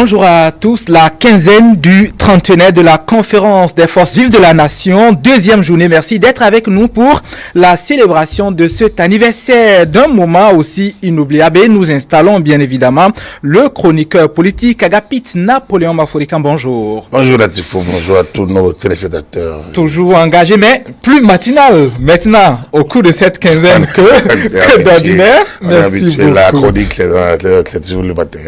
Bonjour à tous. La quinzaine du trentenaire de la conférence des forces vives de la nation. Deuxième journée. Merci d'être avec nous pour la célébration de cet anniversaire d'un moment aussi inoubliable. Et nous installons bien évidemment le chroniqueur politique Agapit Napoléon Maforikan. Bonjour. Bonjour Latifo, bonjour à tous nos téléspectateurs. Toujours engagé, mais plus matinal maintenant au cours de cette quinzaine que d'ordinaire. Merci beaucoup. La chronique, c'est toujours le matin.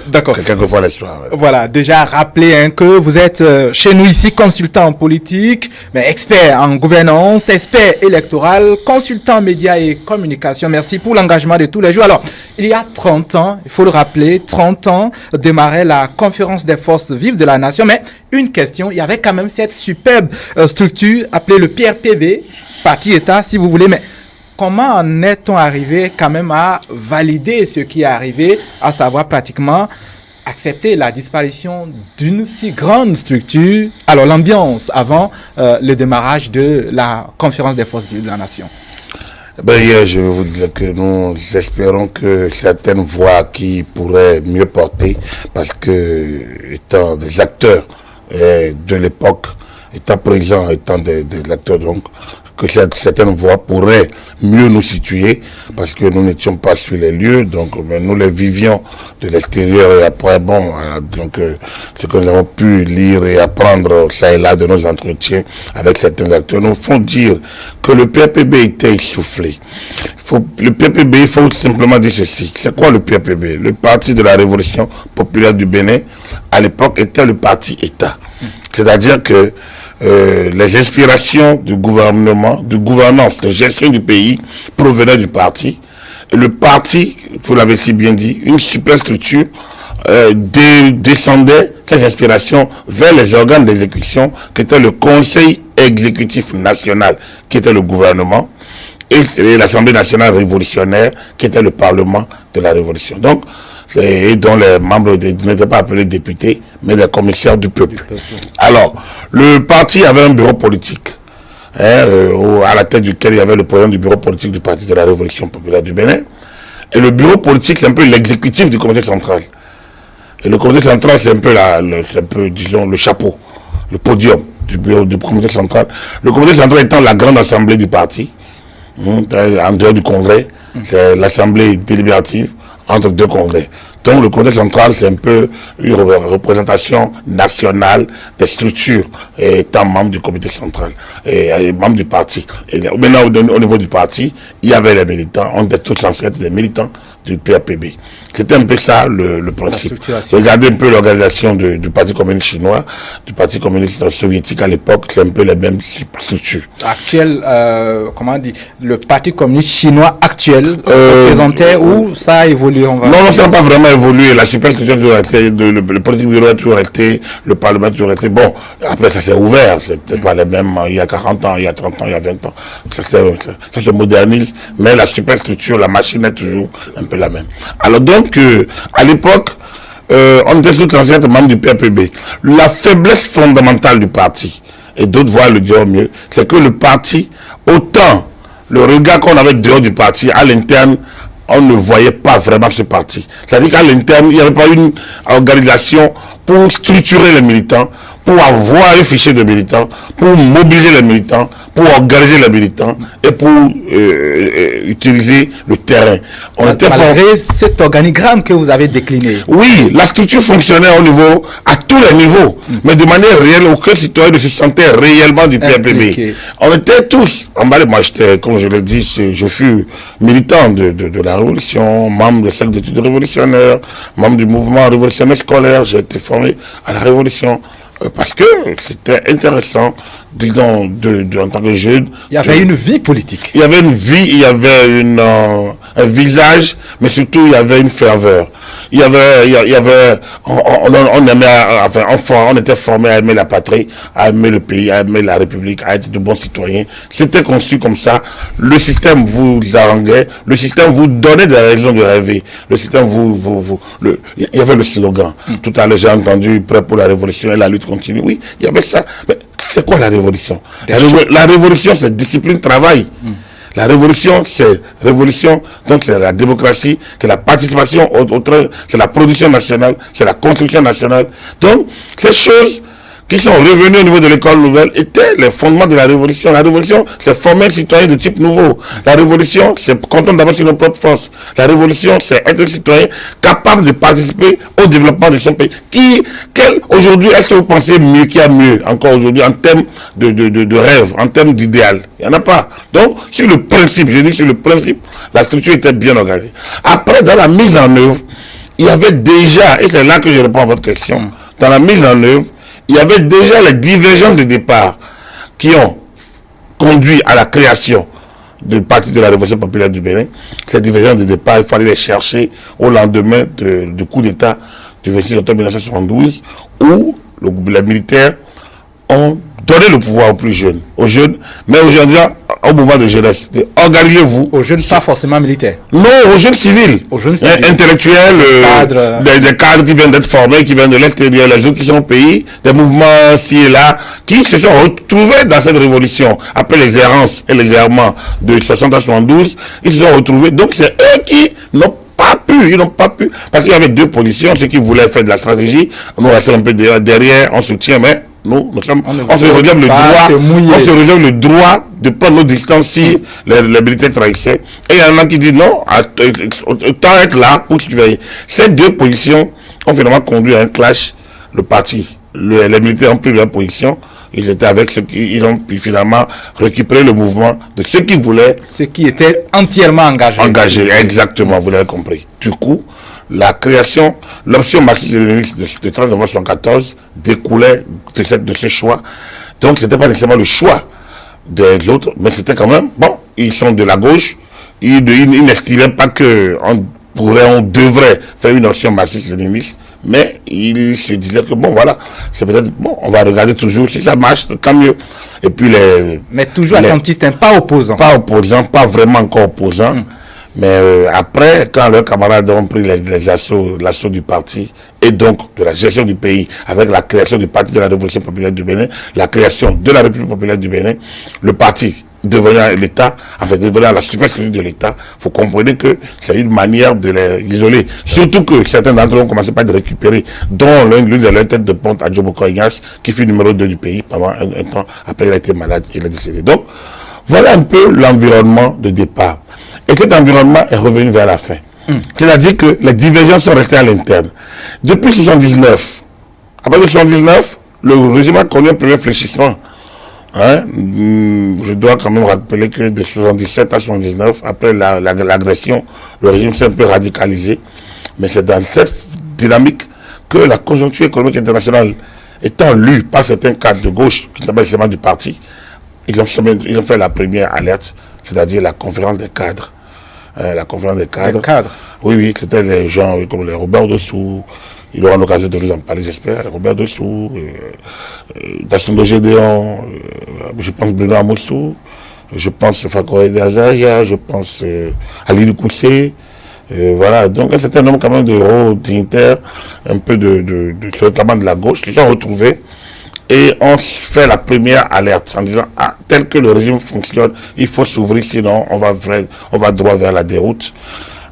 D'accord. Quelquefois les soirs. Ouais. Voilà, déjà rappelé que vous êtes chez nous ici consultant en politique, mais expert en gouvernance, expert électoral, consultant médias et communication. Merci pour l'engagement de tous les jours. Alors, il y a 30 ans, il faut le rappeler, 30 ans démarrait la conférence des forces vives de la nation. Mais une question, il y avait quand même cette superbe structure appelée le PRPB, parti-État si vous voulez, mais comment en est-on arrivé quand même à valider ce qui est arrivé, à savoir pratiquement accepter la disparition d'une si grande structure? Alors l'ambiance avant le démarrage de la conférence des forces vives de la nation. Hier, je vais vous dire que nous espérons que certaines voix qui pourraient mieux porter, parce que étant des acteurs de l'époque, étant présents, étant des acteurs donc, que certaines voix pourraient mieux nous situer, parce que nous n'étions pas sur les lieux, donc mais nous les vivions de l'extérieur, et après, donc ce que nous avons pu lire et apprendre ça et là de nos entretiens avec certains acteurs, nous font dire que le PRPB était essoufflé. Le PRPB, il faut simplement dire ceci. C'est quoi le PRPB? Le Parti de la Révolution populaire du Bénin, à l'époque, était le parti État. C'est-à-dire que les inspirations du gouvernement, de gouvernance, de gestion du pays provenaient du parti. Et le parti, vous l'avez si bien dit, une superstructure descendait ces inspirations vers les organes d'exécution qui étaient le Conseil exécutif national, qui était le gouvernement, et l'Assemblée nationale révolutionnaire, qui était le Parlement de la Révolution. Donc, et dont les membres n'étaient pas appelés députés, mais des commissaires du peuple. Alors, le parti avait un bureau politique, à la tête duquel il y avait le président du bureau politique du Parti de la Révolution populaire du Bénin. Et le bureau politique, c'est un peu l'exécutif du comité central. Et le comité central, c'est un peu, disons, le chapeau, le podium du bureau du comité central. Le comité central étant la grande assemblée du parti, en dehors du congrès, c'est l'assemblée délibérative entre deux congrès. Donc le comité central, c'est un peu une représentation nationale des structures étant membre du comité central et membre du parti. Et maintenant, au niveau du parti, il y avait les militants, on était tous censés être des militants du PRPB. C'était un peu ça le principe. Regardez un peu l'organisation du Parti communiste chinois, du Parti communiste soviétique à l'époque, c'est un peu les mêmes structures. Actuel, comment on dit, le Parti communiste chinois actuel représentait où ça a évolué? Non, ça n'a pas vraiment évolué. La superstructure a toujours été, le politique bureau a toujours été, le Parlement a toujours été. Bon, après ça s'est ouvert, c'est peut-être pas les mêmes il y a 40 ans, il y a 30 ans, il y a 20 ans. Ça se modernise, mais la superstructure, la machine est toujours un peu la même. Alors donc, à l'époque, on était tous censés être membres du PRPB. La faiblesse fondamentale du parti, et d'autres voient le dire mieux, c'est que le parti, autant le regard qu'on avait dehors du parti, à l'interne, on ne voyait pas vraiment ce parti. C'est-à-dire qu'à l'interne, il n'y avait pas une organisation pour structurer les militants, pour avoir un fichier de militants, pour mobiliser les militants, pour organiser les militants et pour utiliser le terrain. Malgré cet organigramme que vous avez décliné. Oui, la structure fonctionnait à tous les niveaux, mais de manière réelle, aucun citoyen ne se sentait réellement du PRPB. On était tous, moi j'étais, comme je l'ai dit, je fus militant de la Révolution, membre des cercles d'études révolutionnaires, membre du mouvement révolutionnaire scolaire, j'ai été formé à la Révolution. Parce que c'était intéressant, disons, en tant que jeune. Il y avait une vie politique. Il y avait une vie, il y avait un visage, mais surtout il y avait une ferveur. On aimait, on était formé à aimer la patrie, à aimer le pays, à aimer la République, à être de bons citoyens. C'était conçu comme ça. Le système vous haranguait, le système vous donnait des raisons de rêver. Le système il y avait le slogan. Tout à l'heure, j'ai entendu prêt pour la révolution et la lutte continue. Oui, il y avait ça. Mais c'est quoi la révolution? La révolution, c'est discipline, travail. La révolution, c'est révolution, donc c'est la démocratie, c'est la participation c'est la production nationale, c'est la construction nationale. Donc, ces choses qui sont revenus au niveau de l'école nouvelle étaient les fondements de la révolution. La révolution, c'est former un citoyen de type nouveau. La révolution, c'est compter d'abord sur nos propres forces. La révolution, c'est être un citoyen capable de participer au développement de son pays. Aujourd'hui, est-ce que vous pensez mieux qu'il y a mieux encore aujourd'hui en termes de rêve, en termes d'idéal? Il n'y en a pas. Donc, sur le principe, je dis sur le principe, la structure était bien organisée. Après, dans la mise en œuvre, il y avait déjà, et c'est là que je réponds à votre question, dans la mise en œuvre, il y avait déjà les divergences de départ qui ont conduit à la création du Parti de la Révolution populaire du Bénin. Ces divergences de départ, il fallait les chercher au lendemain du coup d'État du 26 octobre 1972, où les militaires ont donné le pouvoir aux plus jeunes, mais aujourd'hui au mouvement de jeunesse. Organisez-vous. Aux jeunes, pas forcément militaires. Non, aux jeunes civils. Aux jeunes civils. Intellectuels, des cadres qui viennent d'être formés, qui viennent de l'extérieur, les autres qui sont au pays, des mouvements ci et là, qui se sont retrouvés dans cette révolution. Après les errances et les errements de 60 à 72, ils se sont retrouvés. Donc c'est eux qui n'ont pas pu, parce qu'il y avait deux positions, ceux qui voulaient faire de la stratégie, nous restons un peu derrière, on soutient, mais on se réserve le droit de prendre nos distances si les militaires trahissaient. Et il y en a qui disent non, autant être là pour surveiller. Ces deux positions ont finalement conduit à un clash. Le parti, les militaires ont pris leur position. Ils étaient avec ceux qui ils ont pu finalement récupérer le mouvement de ceux qui voulaient. Ceux qui étaient entièrement engagés. Engagés, exactement, vous l'avez compris. Du coup, la création, l'option marxiste-léniniste de 30 novembre 1914 découlait de ce choix. Donc, ce n'était pas nécessairement le choix des autres, mais c'était quand même, bon, ils sont de la gauche, ils n'estimaient pas qu'on devrait faire une option marxiste-léniniste, mais ils se disaient que, bon, voilà, c'est peut-être, bon, on va regarder toujours, si ça marche, tant mieux. Et puis mais toujours attentiste, hein, pas opposant. Pas opposant, pas vraiment encore opposant. Mais après, quand leurs camarades ont pris l'assaut du parti et donc de la gestion du pays avec la création du Parti de la Révolution populaire du Bénin, la création de la République populaire du Bénin, le parti devenant l'État, en fait devenant la superstructure de l'État, vous comprenez que c'est une manière de les isoler. Surtout que certains d'entre eux ont commencé par les récupérer, dont l'une de leurs têtes de ponte, Adjobo Koignas, qui fut numéro 2 du pays pendant un temps. Après, il a été malade, il est décédé. Donc, voilà un peu l'environnement de départ. Et cet environnement est revenu vers la fin. C'est-à-dire que les divergences sont restées à l'interne. Depuis 1979, après 1979, le régime a connu un premier fléchissement. Je dois quand même rappeler que de 1977 à 1979, après l'agression, le régime s'est un peu radicalisé. Mais c'est dans cette dynamique que la conjoncture économique internationale, étant lue par certains cadres de gauche, qui n'étaient pas nécessairement du parti, ils ont fait la première alerte, c'est-à-dire la conférence des cadres. La conférence des cadres. Oui, c'était les gens comme les Robert Dessous, ils auront l'occasion de nous en parler, j'espère. Robert Dessous, Dassondo Gédéon, je pense Bruno Amoussou, je pense Fakoré Dazaria, je pense Ali Koussé. Voilà, donc un certain nombre quand même de hauts dignitaires, un peu notamment de la gauche, qui sont retrouvés. Et on fait la première alerte en disant, tel que le régime fonctionne, il faut s'ouvrir, sinon on va droit vers la déroute.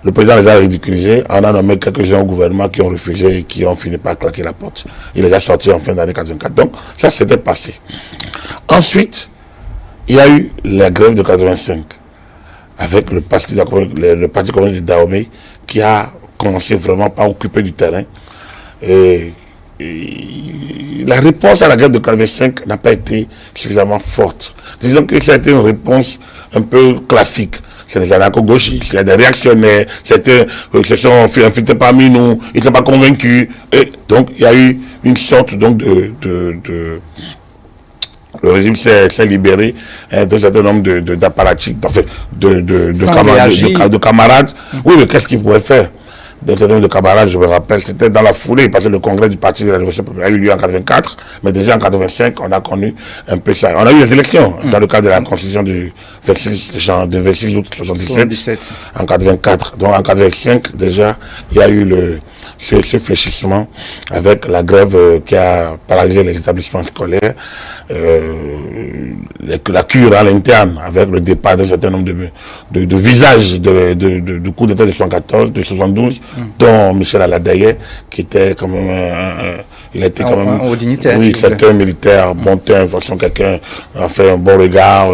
Le président les a ridiculisés, on a nommé quelques-uns au gouvernement qui ont refusé et qui ont fini par claquer la porte. Il les a sortis en fin d'année 84. Donc, ça s'était passé. Ensuite, il y a eu la grève de 85, avec le parti communiste de Dahomey, qui a commencé vraiment par occuper du terrain. Et la réponse à la grève de 85 n'a pas été suffisamment forte. Disons que ça a été une réponse un peu classique. C'est des anarcho-gauchistes, il y a des réactionnaires, certains se sont infiltrés parmi nous, ils ne sont pas convaincus. Et donc il y a eu une sorte donc le régime s'est libéré d'un certain nombre d'apparatchiks, de camarades. Oui, mais qu'est-ce qu'ils pouvaient faire? D'un certain nombre de camarades, je me rappelle, c'était dans la foulée, parce que le congrès du Parti de la Révolution populaire a eu lieu en 84, mais déjà en 85, on a connu un peu ça. On a eu des élections dans le cadre de la constitution du 26 août 77, en 84. Donc en 85, déjà, il y a eu ce fléchissement avec la grève qui a paralysé les établissements scolaires, la cure à l'interne avec le départ d'un certain nombre de visages de coup d'État de 114, de 72, dont Michel Aladaye, qui était quand même il a été quand même au dignitaire. Oui, c'est un militaire, bon teint, de façon quelqu'un a fait un bon regard,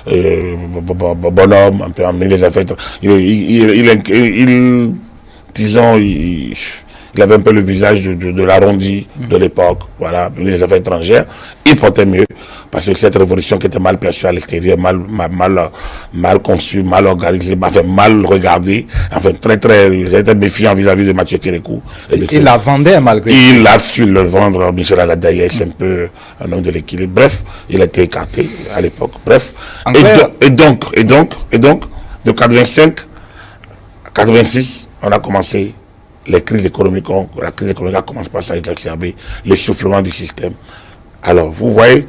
bonhomme, un peu amené les affaires. Disons, il avait un peu le visage de l'arrondi de l'époque, voilà, les affaires étrangères. Il portait mieux, parce que cette révolution qui était mal perçue à l'extérieur, mal conçue, mal organisée, enfin, mal regardée, enfin, il était méfiant vis-à-vis de Mathieu Kérékou. Il la vendait malgré tout. Il a su le vendre, Michel Aladaye, c'est un peu un homme de l'équilibre. Bref, il a été écarté à l'époque. Bref. Et donc, de 85 à 86, on a commencé les crises économiques. La crise économique a commencé par s'exacerber, l'essoufflement du système. Alors, vous voyez,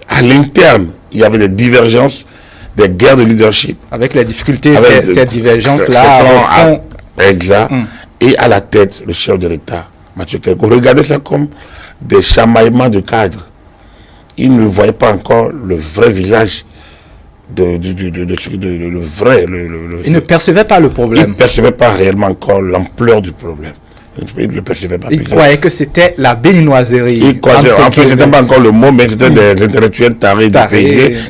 à l'interne, il y avait des divergences, des guerres de leadership. Avec les difficultés, ces divergences-là. Exact. Et à la tête, le chef de l'État, Mathieu Kérékou. Regardez ça comme des chamaillements de cadres. Il ne voyait pas encore le vrai visage le vrai. Il ne percevait pas le problème. Il ne percevait pas réellement encore l'ampleur du problème. Il ne percevait pas. Il croyait que c'était la béninoiserie. Il croyait, en fait, c'était pas encore le mot, mais c'était des intellectuels tarés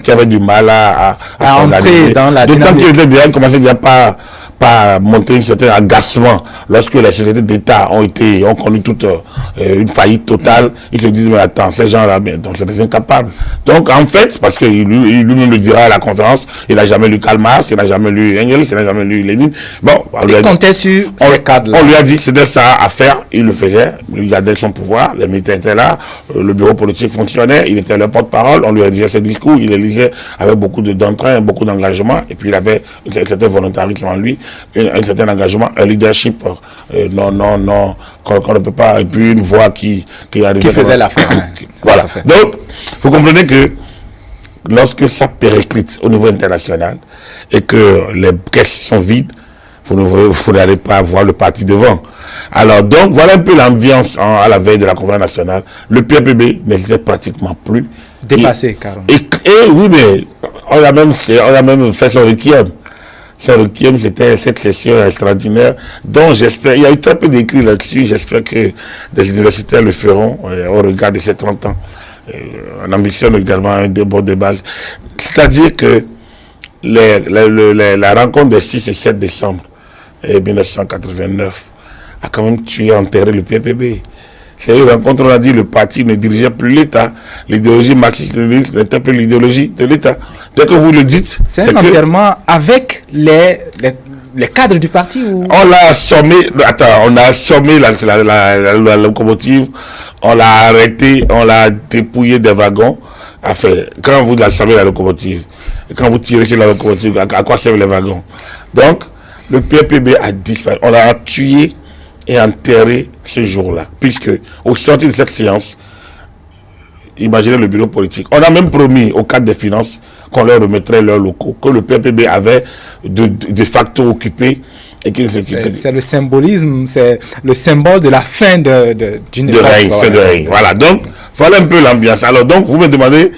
qui avaient du mal à entrer dans la dynamique. D'autant qu'ils étaient déjà commencé déjà par montrer un certain agacement lorsque les sociétés d'État ont connu toute une faillite totale. Ils se disent, mais attends, ces gens-là, donc c'est des incapables. Donc en fait, parce qu'il lui-même le dira à la conférence, il n'a jamais lu Karl Marx, il n'a jamais lu Engels, il n'a jamais lu Lénine. Bon, il comptait sur ces cadres-là. On lui a dit que c'était ça à faire, il le faisait, il gardait son pouvoir, les militaires étaient là, le bureau politique fonctionnait, il était le porte-parole, on lui a dit ses discours, il les lisait avec beaucoup d'entrain, beaucoup d'engagement, et puis il avait un certain volontarisme en lui, un certain engagement, un leadership, qu'on ne peut pas, et puis une voix qui faisait l'affaire. Voilà. Donc, vous comprenez que lorsque ça périclite au niveau international et que les caisses sont vides, vous n'allez pas voir le parti devant. Alors, donc, voilà un peu l'ambiance à la veille de la conférence nationale. Le PPB n'était pratiquement plus dépassé, carrément. Et oui, mais on a même fait son requiem. Son requiem, c'était cette session extraordinaire dont j'espère, il y a eu très peu d'écrits là-dessus, j'espère que des universitaires le feront au regard de ces 30 ans. On ambitionne également un bon débat. C'est-à-dire que la rencontre des 6 et 7 décembre 1989 a quand même tué, enterré le PPB. C'est une rencontre, on a dit, le parti ne dirigeait plus l'État. L'idéologie marxiste-léniniste n'était plus l'idéologie de l'État. Dès que vous le dites... C'est un enterrement avec les cadres du parti ou... On l'a assommé, on a assommé la locomotive, on l'a arrêté, on l'a dépouillé des wagons. Enfin, quand vous assommez la locomotive, quand vous tirez sur la locomotive, à quoi servent les wagons? Donc, le PPB a disparu. On l'a tué et enterré ce jour-là. Puisque, au sortir de cette séance, imaginez le bureau politique. On a même promis au cadre des finances qu'on leur remettrait leurs locaux, que le PPB avait de facto occupé. C'est le symbolisme, c'est le symbole de la fin d'une règne. Voilà, donc, voilà un peu l'ambiance. Alors, donc, vous me demandez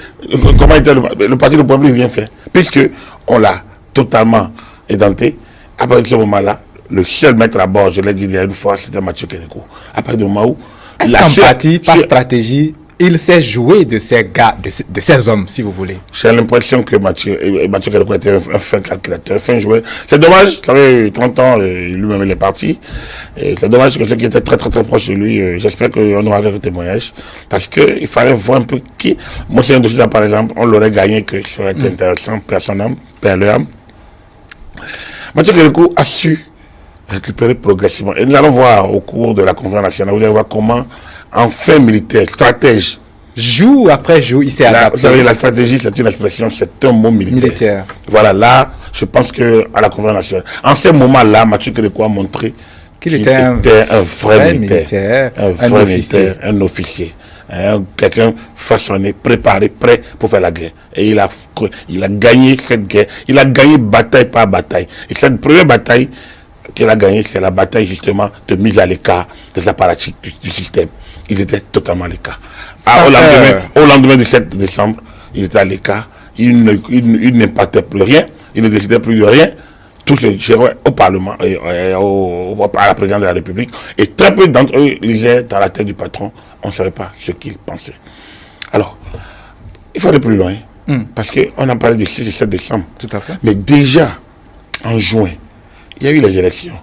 comment était le parti de PPB vient faire. Puisque on l'a totalement édenté. À partir de ce moment-là, le seul maître à bord, je l'ai dit une fois, c'était Mathieu Kérékou. À partir du moment où... Est-ce qu'en partie, par stratégie, il s'est joué de ces gars, de ces hommes, si vous voulez? J'ai l'impression que Mathieu Kérékou était un fin calculateur, un fin joueur. C'est dommage, vous savez, 30 ans, lui-même il est parti. C'est dommage que ceux qui étaient très très très proches de lui, j'espère qu'on aura quelques témoignages. Parce qu'il fallait voir un peu qui... Moi, c'est un dossier, par exemple, on l'aurait gagné, que ça aurait été intéressant, personne père l'âme. Mathieu Kérékou a su récupérer progressivement. Et nous allons voir au cours de la conférence nationale, vous allez voir comment, en fin militaire, stratège, jour après jour, il s'est adapté. Vous savez, la stratégie, c'est une expression, c'est un mot militaire. Voilà, là, je pense que à la conférence nationale, en ce moment-là, Mathieu Kérékou a montré qu'il était un vrai militaire, un officier. Quelqu'un façonné, préparé, prêt pour faire la guerre. Et il a gagné cette guerre. Il a gagné bataille par bataille. Et cette première bataille, qu'elle a gagné, c'est la bataille justement de mise à l'écart des apparatchiks du système. Ils étaient totalement à l'écart. Au lendemain du 7 décembre, ils étaient à l'écart. Ils n'impactaient plus rien. Ils ne décidaient plus de rien. Tout se gérait au Parlement et à la présidence de la République. Et très peu d'entre eux lisaient dans la tête du patron. On ne savait pas ce qu'ils pensaient. Alors, il faut aller plus loin. Parce qu'on a parlé du 6 et 7 décembre. Tout à fait. Mais déjà, en juin, il y a eu les élections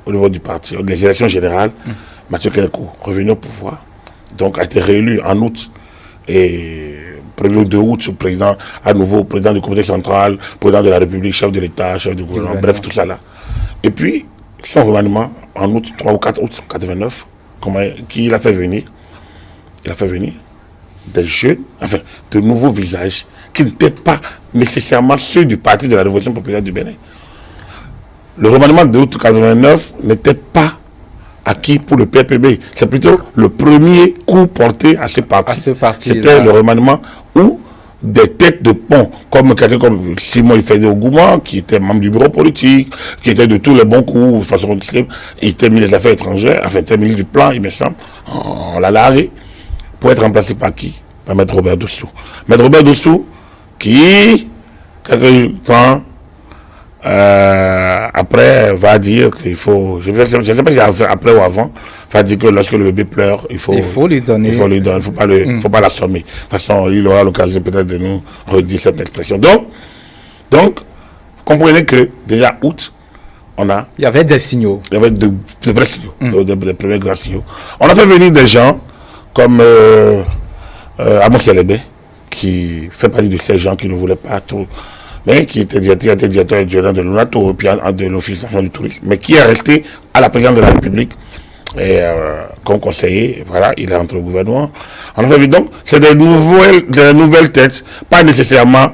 au niveau du parti, les élections générales. Mathieu Kérékou, revenu au pouvoir, donc a été réélu en août. Et le 2 août, président, à nouveau président du comité central, président de la République, chef de l'État, chef du gouvernement, bref, tout ça là. Et puis, son gouvernement, en août, 3 ou 4 août 89, qui il a fait venir? Il a fait venir des jeunes, enfin, de nouveaux visages qui n'étaient pas nécessairement ceux du parti de la Révolution populaire du Bénin. Le remaniement de août 89 n'était pas acquis pour le PRPB. C'est plutôt le premier coup porté à ce parti. C'était le remaniement où des têtes de pont, comme quelqu'un comme Simon Ifede Ogouman, qui était membre du bureau politique, qui était de tous les bons coups, de façon il était ministre des Affaires étrangères, enfin, il était ministre du Plan, il me semble. On l'a largué pour être remplacé par qui? Par Maître Robert Dossou. Maître Robert Dossou, qui, quelque temps, après, va dire qu'il faut, je ne sais pas si après ou avant, va dire que lorsque le bébé pleure, il faut lui donner. Il ne faut pas l'assommer. De toute façon, il aura l'occasion peut-être de nous redire cette expression. Donc, vous comprenez que déjà août, il y avait des signaux. Il y avait de vrais signaux, des premiers grands signaux. On a fait venir des gens comme Amos Selebe, qui fait partie de ces gens qui ne voulaient pas tout, mais qui était directeur adjoint de l'ONATO, puis de l'Office national du tourisme, mais qui est resté à la présidence de la République, et comme conseiller, voilà, il est rentré au gouvernement. En fait, donc, c'est des nouvelles têtes, pas nécessairement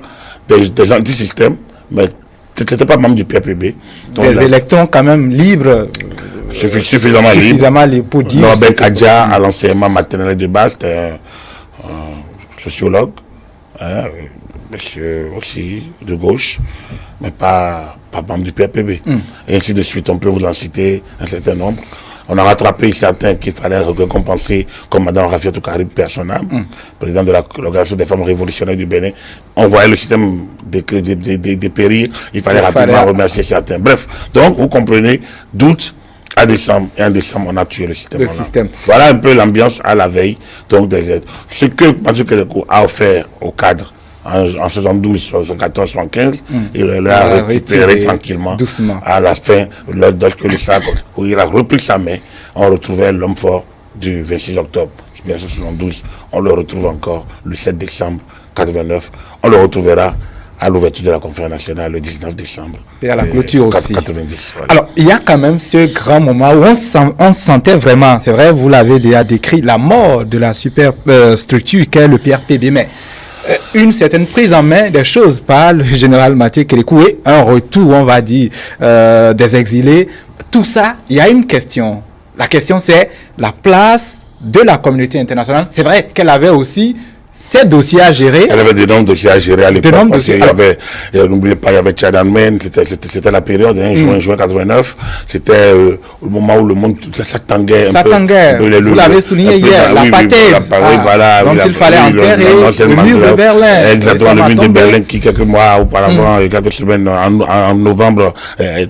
des anti-systèmes, mais c'était pas membre du PRPB. Des électeurs quand même libres. Suffisamment libres pour dire. Norbert Kadja, à l'enseignement maternel de base, c'était un sociologue, monsieur aussi de gauche, mais pas membre du PRPB. Et ainsi de suite, on peut vous en citer un certain nombre. On a rattrapé certains qu'il fallait récompenser, comme Mme Rafiatou Karib Personnam, président de l'Organisation des femmes révolutionnaires du Bénin. On voyait le système dépérir, il fallait rapidement remercier certains. Bref, donc vous comprenez, d'août à décembre, et en décembre, on a tué le système. Voilà un peu l'ambiance à la veille donc des aides. Ce que M. Kérékou a offert au cadre en 72, 74, 75, il l'a récupéré tranquillement. Doucement. À la fin, lorsque le sac, où il a repris sa main, on retrouvait l'homme fort du 26 octobre 1972. On le retrouve encore le 7 décembre 89. On le retrouvera à l'ouverture de la conférence nationale le 19 décembre. Et à la clôture aussi. 90, voilà. Alors, il y a quand même ce grand moment où on sentait vraiment, c'est vrai, vous l'avez déjà décrit, la mort de la super structure qu'est le PRPB, mais une certaine prise en main des choses par le général Mathieu Kérékou et un retour, on va dire, des exilés. Tout ça, il y a une question. La question, c'est la place de la communauté internationale. C'est vrai qu'elle avait aussi ces dossiers à gérer. Elle avait d'énormes dossiers à gérer à l'époque. N'oubliez pas, il y avait Tchadamène, c'était la période, juin 89. C'était le moment où le monde, ça tanguait. Vous l'avez souligné hier, l'apartheid. Donc il fallait enterrer le mur de Berlin. Exactement, le mur de Berlin qui, quelques mois auparavant, et quelques semaines en novembre,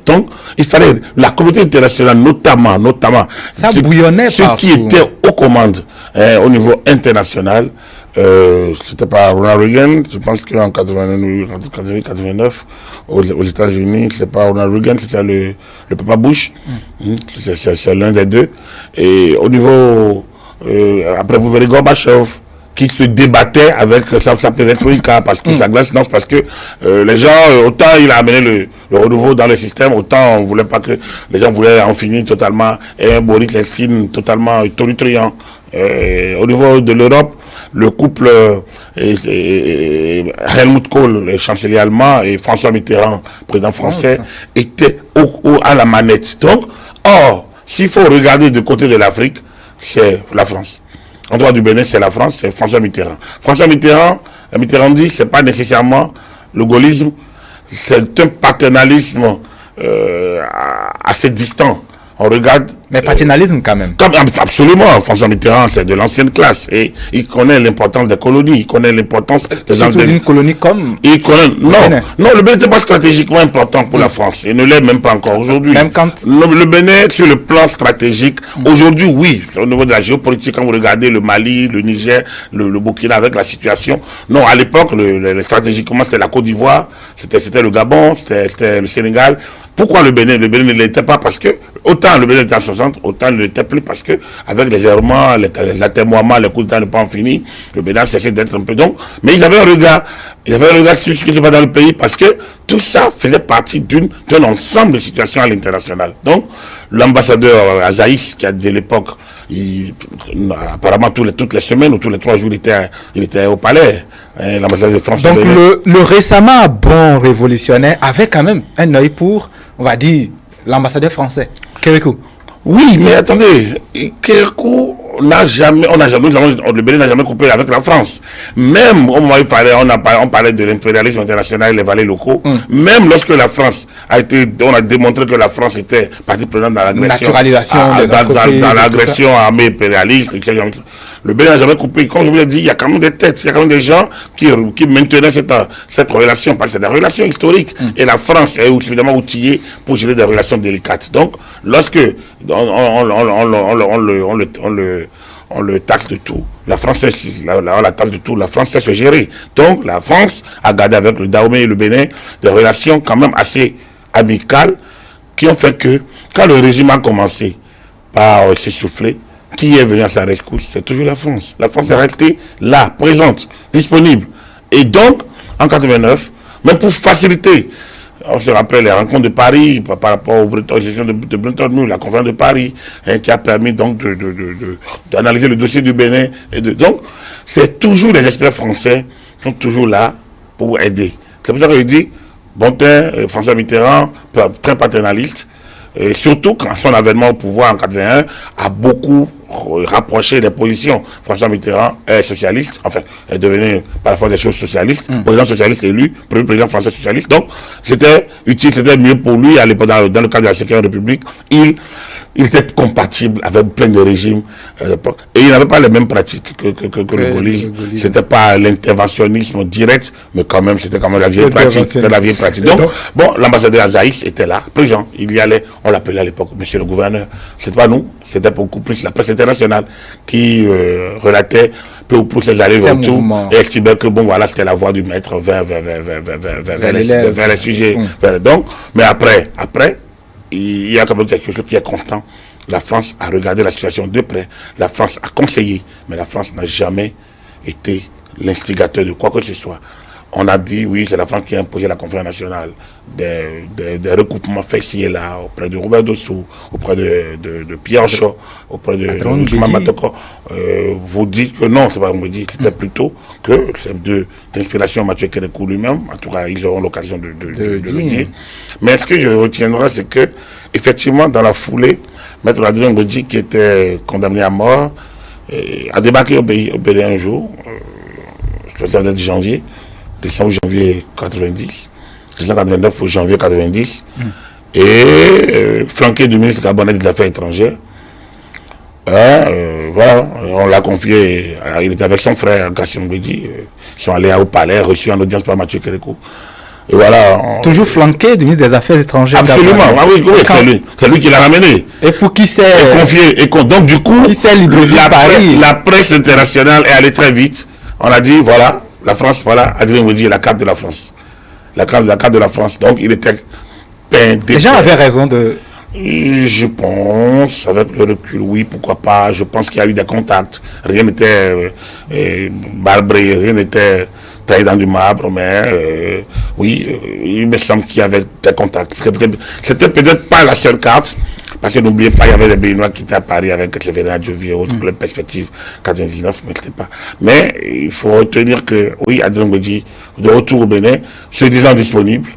donc, il fallait, la communauté internationale, notamment, ça bouillonnait partout. Ceux qui étaient aux commandes, au niveau international, c'était pas Ronald Reagan, je pense qu'en 89 aux États-Unis, c'est pas Ronald Reagan, c'était le papa Bush, c'est l'un des deux. Et au niveau, après vous verrez Gorbatchev, qui se débattait avec sa perestroïka, parce que sa glace, non, parce que les gens, autant il a amené le renouveau dans le système, autant on voulait pas que les gens voulaient en finir totalement, et Boris Eltsine totalement tonitruant. Au niveau de l'Europe, le couple Helmut Kohl, le chancelier allemand, et François Mitterrand, président français, étaient à la manette. Donc, s'il faut regarder du côté de l'Afrique, c'est la France. En droit du Bénin, c'est la France, c'est François Mitterrand. François Mitterrand dit, c'est pas nécessairement le gaullisme, c'est un paternalisme assez distant. On regarde... Mais paternalisme quand même. Absolument. François Mitterrand, c'est de l'ancienne classe. Et il connaît l'importance des colonies. Il connaît l'importance d'une colonie comme... Il connaît... Non, le Bénin n'était pas stratégiquement important pour la France. Il ne l'est même pas encore aujourd'hui. Même quand... Le Bénin, sur le plan stratégique, aujourd'hui, oui. Au niveau de la géopolitique, quand vous regardez le Mali, le Niger, le Burkina avec la situation. Non, à l'époque, stratégiquement, c'était la Côte d'Ivoire, c'était le Gabon, c'était le Sénégal. Pourquoi le Bénin? Le Bénin ne l'était pas parce que, autant le Bénin était en 60, autant il ne l'était plus parce que, avec les errements, les atermoiements, les coups d'État ne pas en fini, le Bénin cessait d'être un peu donc. Mais ils avaient un regard sur ce qui se passe dans le pays parce que tout ça faisait partie d'un ensemble de situations à l'international. Donc, l'ambassadeur Azaïs, qui a dès l'époque, apparemment toutes les semaines ou tous les 3 jours, il était au palais. L'ambassadeur de France. Donc le récemment bon révolutionnaire avait quand même un œil pour, on va dire, l'ambassadeur français, Kérékou. Oui, mais attendez, Kérékou le Bénin n'a jamais coupé avec la France. Même au moment où on parlait de l'impérialisme international et les valets locaux, même lorsque la France on a démontré que la France était partie prenante dans l'agression, dans l'agression armée impérialiste, etc. Le Bénin n'a jamais coupé. Comme je vous l'ai dit, il y a quand même des têtes, il y a quand même des gens qui maintenaient cette relation, parce que c'est des relations historiques. Et la France est suffisamment outillée pour gérer des relations délicates. Donc, lorsque on le taxe de tout, la France la taxe de tout, la France sait se gérer. Donc, la France a gardé avec le Dahomey et le Bénin des relations quand même assez amicales qui ont fait que, quand le régime a commencé par s'essouffler, qui est venu à sa rescousse? C'est toujours la France. La France est restée là, présente, disponible. Et donc, en 89, même pour faciliter, on se rappelle les rencontres de Paris par rapport aux gestions de Bretton Woods, la conférence de Paris, qui a permis donc d'analyser le dossier du Bénin. Donc, c'est toujours les experts français qui sont toujours là pour aider. C'est pour ça que je dis, Bontin, François Mitterrand, très paternaliste, et surtout quand son avènement au pouvoir en 81 a beaucoup rapproché des positions. François Mitterrand est socialiste, enfin est devenu par la force des choses socialiste, président socialiste élu, premier président français socialiste. Donc c'était utile, c'était mieux pour lui à l'époque dans le cadre de la 5e République. Il était compatible avec plein de régimes et il n'avait pas les mêmes pratiques que le gaullisme. C'était pas l'interventionnisme direct, mais quand même c'était quand même la vieille pratique. C'était la vieille pratique. Donc bon, l'ambassadeur Azaïs était là, présent. Il y allait, on l'appelait à l'époque Monsieur le Gouverneur. C'était pas nous, c'était beaucoup plus la presse internationale qui relatait peu ou prou ses allers-retours et estimait que bon voilà c'était la voie du maître vers les sujets. Donc, mais après il y a quand même quelque chose qui est constant. La France a regardé la situation de près. La France a conseillé, mais la France n'a jamais été l'instigateur de quoi que ce soit. On a dit, oui, c'est la France qui a imposé la conférence nationale, des recoupements faits ici et là, auprès de Robert Dossou, auprès de Pierre Chaud, auprès de Ousmane Matoko. Vous dites que non, c'est pas vous me dites, c'était plutôt que c'est d'inspiration Mathieu Kérékou lui-même. En tout cas, ils auront l'occasion de le dire. Mais ce que je retiendrai, c'est que, effectivement, dans la foulée, Maître Adrien Ngwedji, qui était condamné à mort, a débarqué au Bénin un jour, je pense que ça date de janvier, décembre janvier 90, 1989 ou janvier 90, et flanqué du ministre gabonais des Affaires étrangères. Voilà, on l'a confié, il était avec son frère Gaston Ngwedji, ils sont allés au palais, reçus en audience par Mathieu Kérékou. Et voilà. Toujours flanqué du ministre des Affaires étrangères. Absolument, ah oui, c'est lui qui l'a ramené. Et pour qui c'est confié. Donc du coup, la presse internationale est allée très vite. On a dit, voilà, la France, voilà, Adrien Ngwedji est la carte de la France. La carte de la France. Donc il était peint. Les gens avaient raison de... Je pense, avec le recul, oui, pourquoi pas. Je pense qu'il y a eu des contacts. Rien n'était barbré, rien n'était taillé dans du marbre, mais oui, il me semble qu'il y avait des contacts. C'était peut-être pas la seule carte, parce que n'oubliez pas, il y avait des Béninois qui étaient à Paris avec Séverin Adjovi et autres, les perspectives 99, mais c'était pas. Mais il faut retenir que, oui, Adrien Ngwedji, de retour au Bénin, se disant disponible,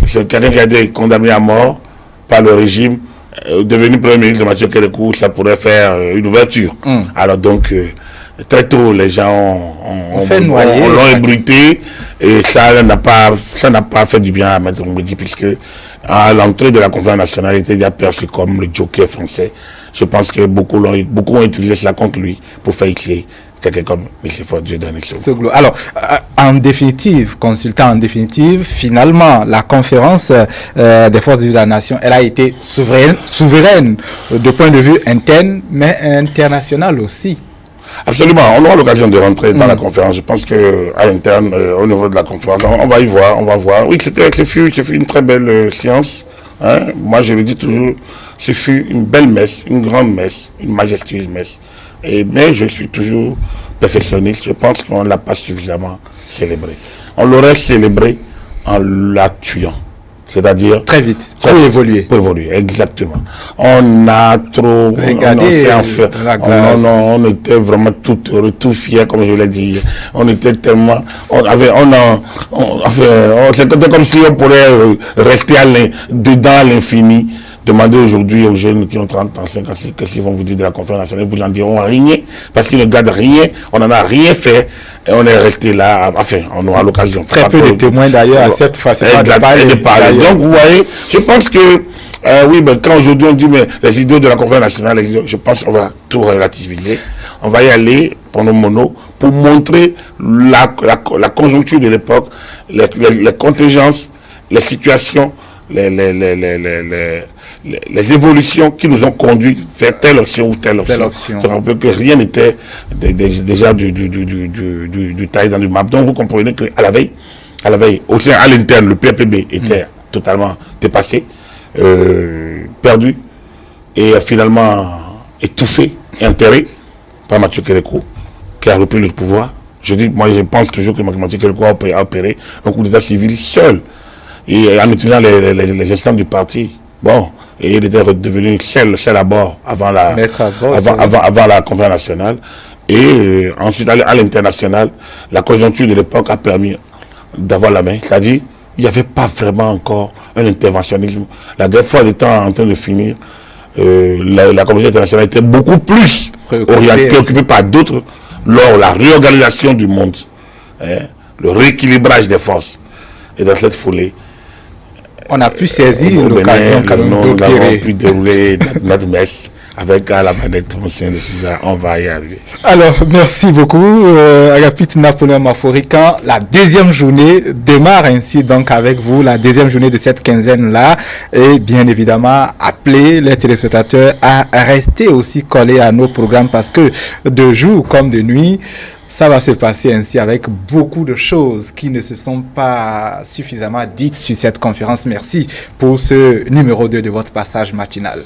c'est quelqu'un qui a été condamné à mort par le régime, devenu premier ministre de Mathieu Kérékou, ça pourrait faire une ouverture. Alors donc, très tôt, les gens l'ont ébruité et ça n'a pas fait du bien à Maître Mbedi, puisque à l'entrée de la conférence nationale, il était déjà perçu comme le joker français. Je pense que beaucoup ont utilisé ça contre lui pour faire éclairer quelqu'un comme M. Fodje Danexo. Alors, en définitive, consultant en définitive, finalement, la conférence des forces de la nation, elle a été souveraine de point de vue interne, mais international aussi. Absolument, on aura l'occasion de rentrer dans la conférence. Je pense que à l'interne, au niveau de la conférence, on va y voir, on va voir. Oui, ce fut une très belle séance. Hein. Moi, je le dis toujours, ce fut une belle messe, une grande messe, une majestueuse messe. Mais je suis toujours perfectionniste. Je pense qu'on ne l'a pas suffisamment célébré. On l'aurait célébré en la tuant. C'est-à-dire... Très vite. Pour évoluer. Pour évoluer, exactement. On a trop... On était vraiment tout fiers, comme je l'ai dit. On était tellement... C'était comme si on pourrait rester dedans à l'infini. Demandez aujourd'hui aux jeunes qui ont 30 ans, 50 ans, qu'est-ce qu'ils vont vous dire de la conférence nationale. Vous en diront rien, parce qu'ils ne gardent rien. On n'en a rien fait. Et on est resté là. Enfin, on aura l'occasion. Très peu de témoins d'ailleurs acceptent facilement de parler. Donc, vous voyez, je pense que, oui, ben, quand aujourd'hui on dit, mais les idées de la conférence nationale, je pense qu'on va tout relativiser. On va y aller pour nos monos, pour montrer la conjoncture de l'époque, les contingences, les situations, les évolutions qui nous ont conduit vers telle option ou telle option. On peut que rien n'était déjà du taille dans du map. Donc vous comprenez qu'à la veille, aussi à l'interne, le PPB était totalement dépassé, perdu et finalement étouffé, enterré par Mathieu Kérékou, qui a repris le pouvoir. Moi je pense toujours que Mathieu Kérékou a opéré un coup d'état civil seul, et en utilisant les instants du parti. Bon, et il était devenu seul à bord avant la conférence nationale. Et ensuite, à l'international, la conjoncture de l'époque a permis d'avoir la main. C'est-à-dire, il n'y avait pas vraiment encore un interventionnisme. La guerre froide étant en train de finir, la communauté internationale était beaucoup plus préoccupée par d'autres lors de la réorganisation du monde, le rééquilibrage des forces. Et dans cette foulée, on a pu saisir l'occasion quand même nous avons pu dérouler notre messe avec à la manette, on va y arriver. Alors, merci beaucoup, Agapit Napoléon Maforican. La deuxième journée démarre ainsi donc avec vous, la deuxième journée de cette quinzaine-là. Et bien évidemment, appeler les téléspectateurs à rester aussi collés à nos programmes parce que de jour comme de nuit, ça va se passer ainsi avec beaucoup de choses qui ne se sont pas suffisamment dites sur cette conférence. Merci pour ce numéro 2 de votre passage matinal.